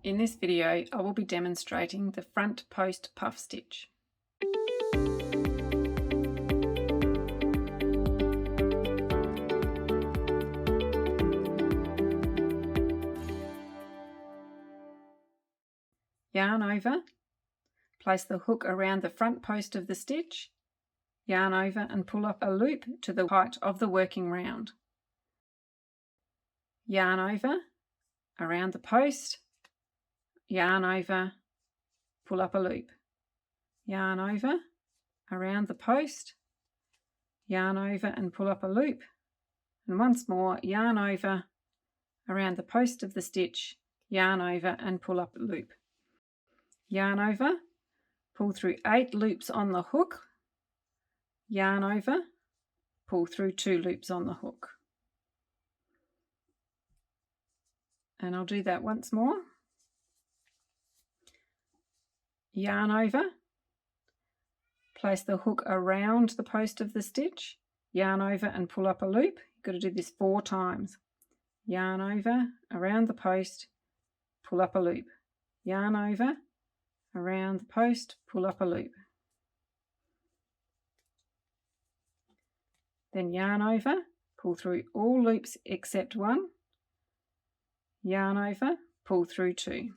In this video, I will be demonstrating the front post puff stitch. Yarn over, place the hook around the front post of the stitch, yarn over and pull up a loop to the height of the working round. Yarn over, around the post, yarn over, pull up a loop, yarn over, around the post, yarn over and pull up a loop, and once more yarn over, around the post of the stitch, yarn over and pull up a loop. Yarn over, pull through 8 loops on the hook, yarn over, pull through 2 loops on the hook. And I'll do that once more. Yarn over, place the hook around the post of the stitch, yarn over and pull up a loop. You've got to do this 4 times. Yarn over, around the post, pull up a loop. Yarn over, around the post, pull up a loop. Then yarn over, pull through all loops except one, yarn over, pull through 2.